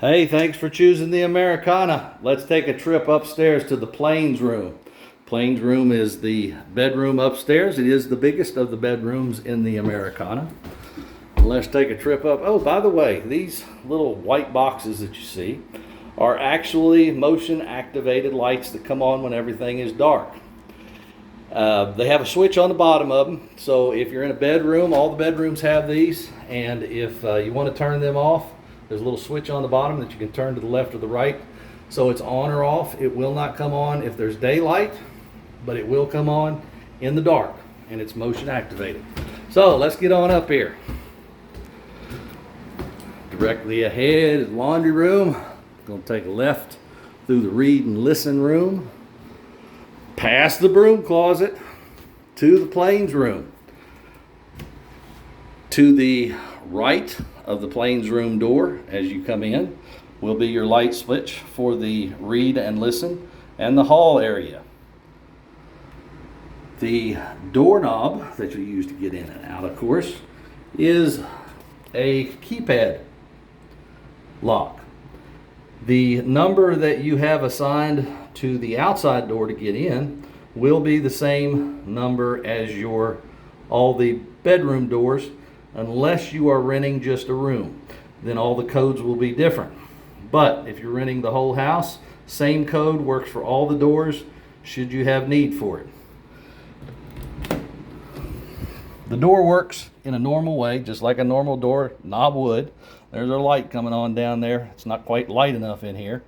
Hey, thanks for choosing the Americana. Let's take a trip upstairs to the Plains room. Plains room is the bedroom upstairs. It is the biggest of the bedrooms in the Americana. Let's take a trip up. Oh, by the way, these little white boxes that you see are actually motion activated lights that come on when everything is dark. They have a switch on the bottom of them, so if you're in a bedroom, all the bedrooms have these, and if you want to turn them off, there's a little switch on the bottom that you can turn to the left or the right, so it's on or off. It will not come on if there's daylight, but it will come on in the dark, and it's motion activated. So let's get on up here. Directly ahead is the laundry room. Going to take a left through the read and listen room, past the broom closet, to the Plains room. To the right of the Plains room door as you come in will be your light switch for the read and listen and the hall area. The doorknob that you use to get in and out, of course, is a keypad lock. The number that you have assigned to the outside door to get in will be the same number as all the bedroom doors, unless you are renting just a room. Then all the codes will be different. But if you're renting the whole house, same code works for all the doors should you have need for it. The door works in a normal way, just like a normal door knob would. There's our light coming on down there. It's not quite light enough in here.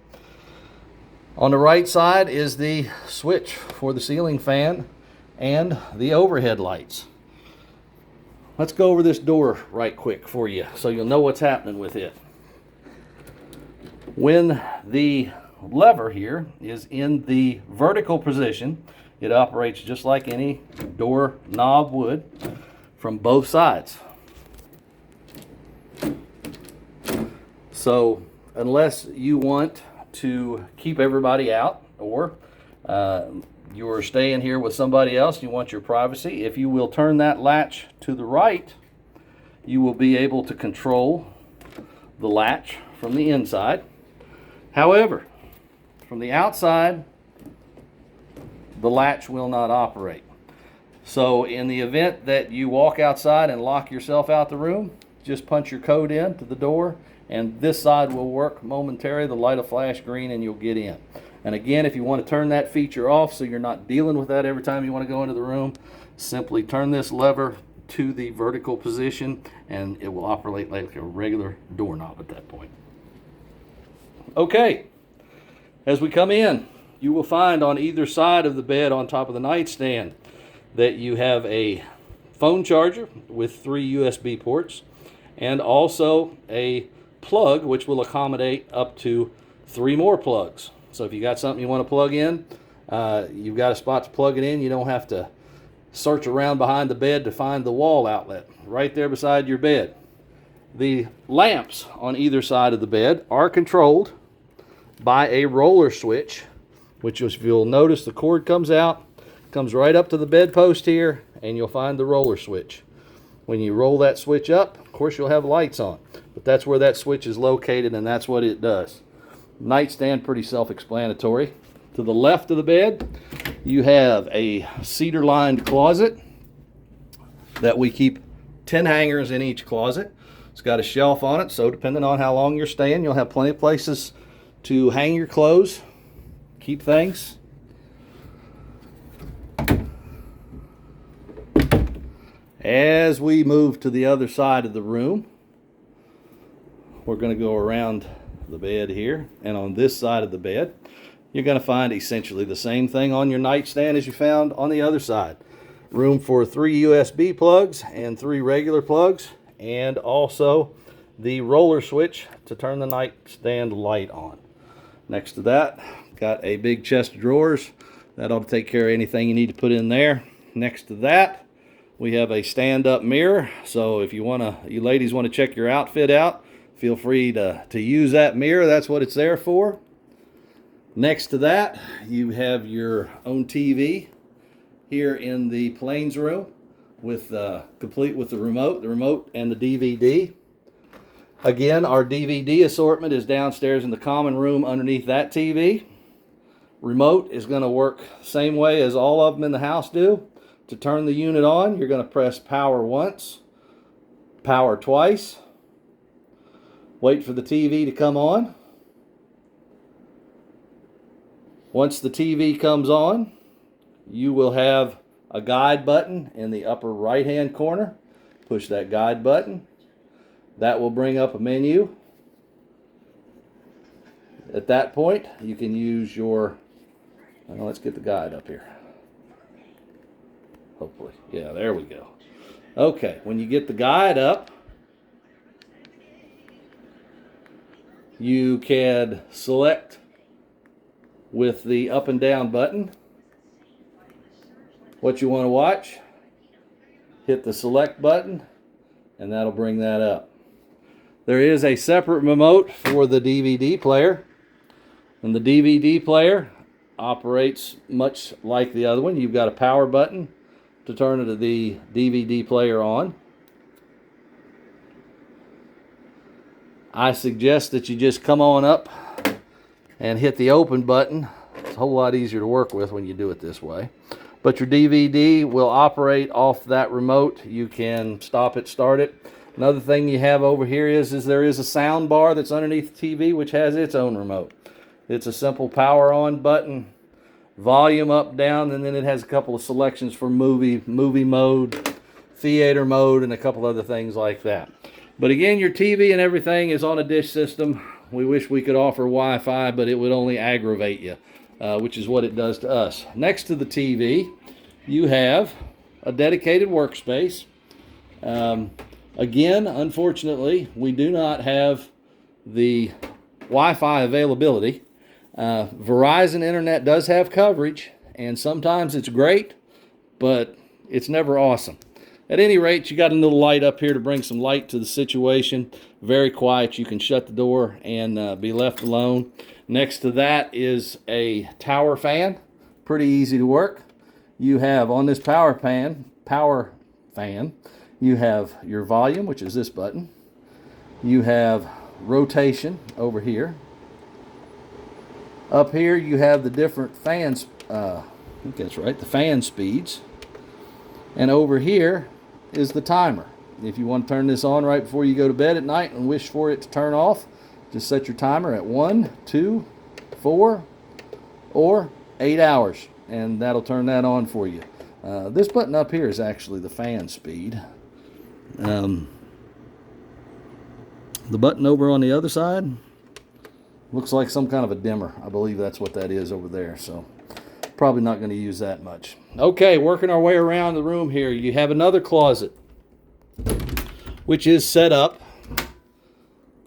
On the right side is the switch for the ceiling fan and the overhead lights. Let's go over this door right quick for you so you'll know what's happening with it. When the lever here is in the vertical position, it operates just like any door knob would from both sides. So unless you want to keep everybody out, or you're staying here with somebody else, you want your privacy, if you will turn that latch to the right, you will be able to control the latch from the inside. However, from the outside, the latch will not operate. So in the event that you walk outside and lock yourself out the room, just punch your code in to the door, and this side will work momentarily. The light will flash green and you'll get in. And again, if you want to turn that feature off so you're not dealing with that every time you want to go into the room, simply turn this lever to the vertical position and it will operate like a regular doorknob at that point. Okay, as we come in, you will find on either side of the bed on top of the nightstand that you have a phone charger with 3 USB ports and also a plug which will accommodate up to 3 more plugs. So if you got something you want to plug in, you've got a spot to plug it in. You don't have to search around behind the bed to find the wall outlet. Right there beside your bed. The lamps on either side of the bed are controlled by a roller switch, which if you'll notice, the cord comes out, comes right up to the bedpost here, and you'll find the roller switch. When you roll that switch up, of course you'll have lights on, but that's where that switch is located and that's what it does. Nightstand, pretty self-explanatory. To the left of the bed, you have a cedar-lined closet that we keep 10 hangers in each closet. It's got a shelf on it, so depending on how long you're staying, you'll have plenty of places to hang your clothes, keep things. As we move to the other side of the room, we're going to go around the bed here, and on this side of the bed, you're going to find essentially the same thing on your nightstand as you found on the other side. Room for 3 USB plugs and 3 regular plugs, and also the roller switch to turn the nightstand light on. Next to that, got a big chest of drawers. That ought to take care of anything you need to put in there. Next to that, we have a stand-up mirror. So if you ladies want to check your outfit out, feel free to use that mirror. That's what it's there for. Next to that, you have your own TV here in the Plains room, with complete with the remote and the DVD. Again, our DVD assortment is downstairs in the common room underneath that TV. Remote is going to work the same way as all of them in the house do. To turn the unit on, you're going to press power once, power twice, wait for the TV to come on. Once the TV comes on, you will have a guide button in the upper right hand corner. Push that guide button. That will bring up a menu. At that point, you can use your, well, let's get the guide up here. Hopefully, yeah, there we go. Okay, when you get the guide up, you can select with the up and down button what you want to watch. Hit the select button, and that'll bring that up. There is a separate remote for the DVD player, and the DVD player operates much like the other one. You've got a power button to turn the DVD player on. I suggest that you just come on up and hit the open button. It's a whole lot easier to work with when you do it this way. But your DVD will operate off that remote. You can stop it, start it. Another thing you have over here is there is a sound bar that's underneath the TV which has its own remote. It's a simple power on button, volume up, down, and then it has a couple of selections for movie mode, theater mode, and a couple other things like that. But again, your TV and everything is on a dish system. We wish we could offer Wi-Fi, but it would only aggravate you, which is what it does to us. Next to the TV, you have a dedicated workspace. Again, unfortunately, we do not have the Wi-Fi availability. Verizon Internet does have coverage, and sometimes it's great, but it's never awesome. At any rate, you got a little light up here to bring some light to the situation. Very quiet. You can shut the door and be left alone. Next to that is a tower fan. Pretty easy to work. You have on this power fan, you have your volume, which is this button. You have rotation over here. Up here you have the different fans, I think that's right, the fan speeds. And over here is the timer. If you want to turn this on right before you go to bed at night and wish for it to turn off, just set your timer at 1, 2, 4, or 8 hours, and that'll turn that on for you. This button up here is actually the fan speed. The button over on the other side looks like some kind of a dimmer. I believe that's what that is over there, so probably not going to use that much. Okay, working our way around the room here, you have another closet which is set up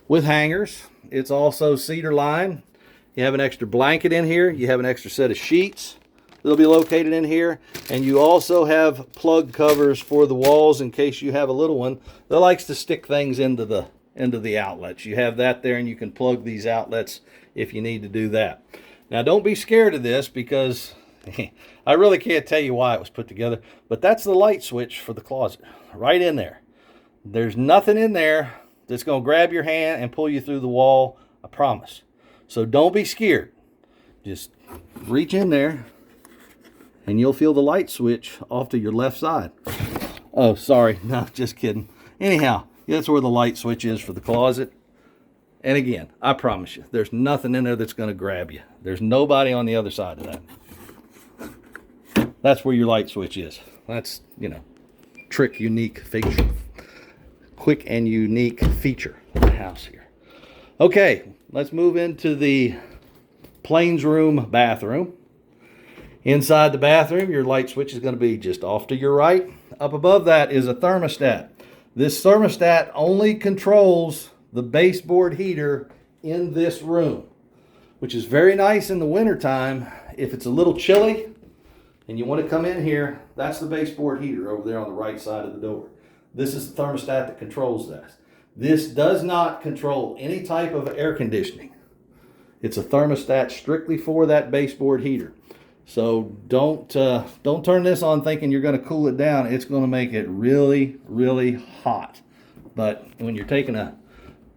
with hangers. It's also cedar lined. You have an extra blanket in here. You have an extra set of sheets that'll be located in here, and you also have plug covers for the walls in case you have a little one that likes to stick things into the outlets. You have that there, and you can plug these outlets if you need to do that. Now, don't be scared of this, because I really can't tell you why it was put together, but that's the light switch for the closet right in there. There's nothing in there that's going to grab your hand and pull you through the wall, I promise. So don't be scared. Just reach in there and you'll feel the light switch off to your left side. Oh, sorry. No, just kidding. Anyhow, that's where the light switch is for the closet. And again, I promise you, there's nothing in there that's going to grab you. There's nobody on the other side of that. That's where your light switch is. That's, trick, unique feature. Quick and unique feature of the house here. Okay, let's move into the Plains Room bathroom. Inside the bathroom, your light switch is going to be just off to your right. Up above that is a thermostat. This thermostat only controls the baseboard heater in this room, which is very nice in the wintertime. If it's a little chilly and you want to come in here, that's the baseboard heater over there on the right side of the door. This is the thermostat that controls that. This does not control any type of air conditioning. It's a thermostat strictly for that baseboard heater. So don't turn this on thinking you're going to cool it down. It's going to make it really, really hot. But when you're taking a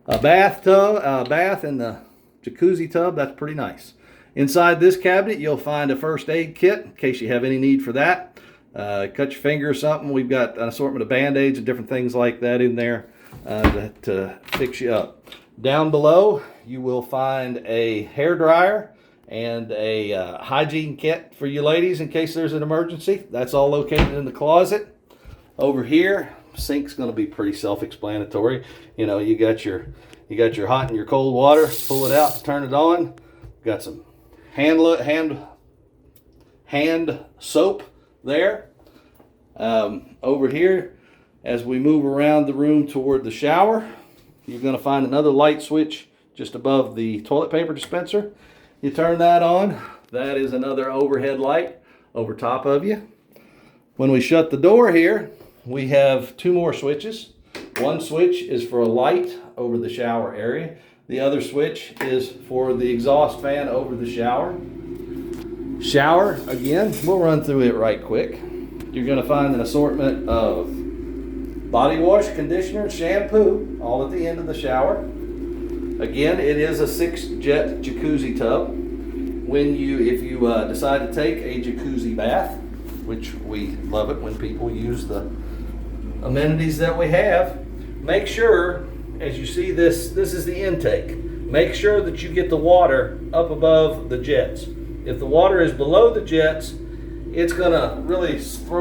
a bath and the jacuzzi tub. That's pretty nice. Inside this cabinet, you'll find a first aid kit in case you have any need for that. Cut your finger or something. We've got an assortment of Band-Aids and different things like that in there to fix you up. Down below, you will find a hair dryer and a hygiene kit for you ladies in case there's an emergency. That's all located in the closet. Over here, sink's going to be pretty self-explanatory. You know, you got your hot and your cold water. Pull it out, turn it on. Got some hand soap there. Over here, as we move around the room toward the shower, you're going to find another light switch just above the toilet paper dispenser. You turn that on. That is another overhead light over top of you. When we shut the door here, we have two more switches. One switch is for a light over the shower area. The other switch is for the exhaust fan over the shower. Shower, again, we'll run through it right quick. You're going to find an assortment of body wash, conditioner, shampoo, all at the end of the shower. Again, it is a 6-jet jacuzzi tub. If you decide to take a jacuzzi bath, which we love it when people use the amenities that we have, make sure, as you see this is the intake. Make sure that you get the water up above the jets. If the water is below the jets, it's gonna really throw